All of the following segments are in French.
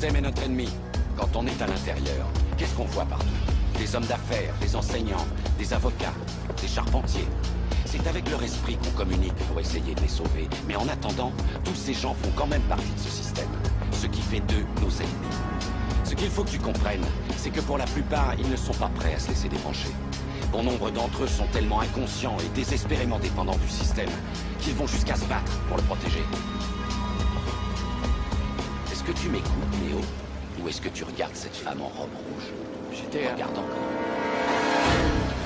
système est notre ennemi. Quand on est à l'intérieur, qu'est-ce qu'on voit partout? Des hommes d'affaires, des enseignants, des avocats, des charpentiers. C'est avec leur esprit qu'on communique pour essayer de les sauver. Mais en attendant, tous ces gens font quand même partie de ce système. Ce qui fait d'eux nos ennemis. Ce qu'il faut que tu comprennes, c'est que pour la plupart, ils ne sont pas prêts à se laisser débrancher. Bon nombre d'entre eux sont tellement inconscients et désespérément dépendants du système qu'ils vont jusqu'à se battre pour le protéger. Est-ce que tu m'écoutes, Léo? Ou est-ce que tu regardes cette femme en robe rouge? J'étais... Regarde encore.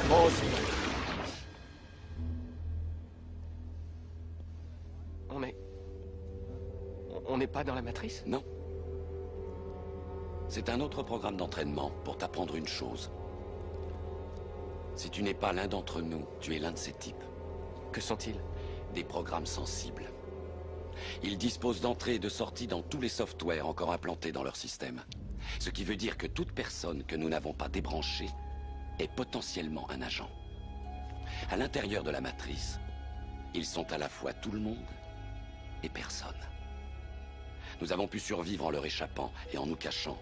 Pause. On n'est pas dans la matrice? Non. C'est un autre programme d'entraînement pour t'apprendre une chose. Si tu n'es pas l'un d'entre nous, tu es l'un de ces types. Que sont-ils? Des programmes sensibles. Ils disposent d'entrées et de sorties dans tous les softwares encore implantés dans leur système. Ce qui veut dire que toute personne que nous n'avons pas débranchée est potentiellement un agent. À l'intérieur de la matrice, ils sont à la fois tout le monde et personne. Nous avons pu survivre en leur échappant et en nous cachant.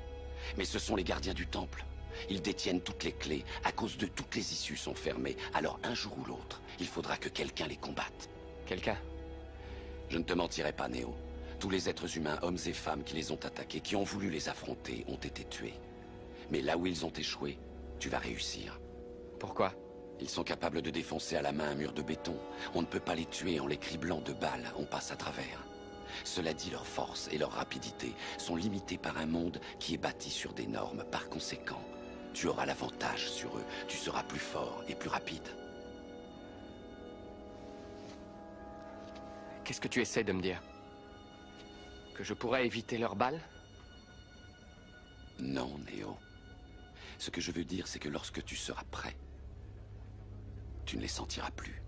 Mais ce sont les gardiens du temple. Ils détiennent toutes les clés. À cause d'eux, toutes les issues sont fermées. Alors un jour ou l'autre, il faudra que quelqu'un les combatte. Quelqu'un? Je ne te mentirai pas, Néo. Tous les êtres humains, hommes et femmes qui les ont attaqués, qui ont voulu les affronter, ont été tués. Mais là où ils ont échoué, tu vas réussir. Pourquoi? Ils sont capables de défoncer à la main un mur de béton. On ne peut pas les tuer en les criblant de balles. On passe à travers. Cela dit, leur force et leur rapidité sont limitées par un monde qui est bâti sur des normes. Par conséquent, tu auras l'avantage sur eux. Tu seras plus fort et plus rapide. Qu'est-ce que tu essaies de me dire? Que je pourrais éviter leurs balles? Non, Néo. Ce que je veux dire, c'est que lorsque tu seras prêt, tu ne les sentiras plus.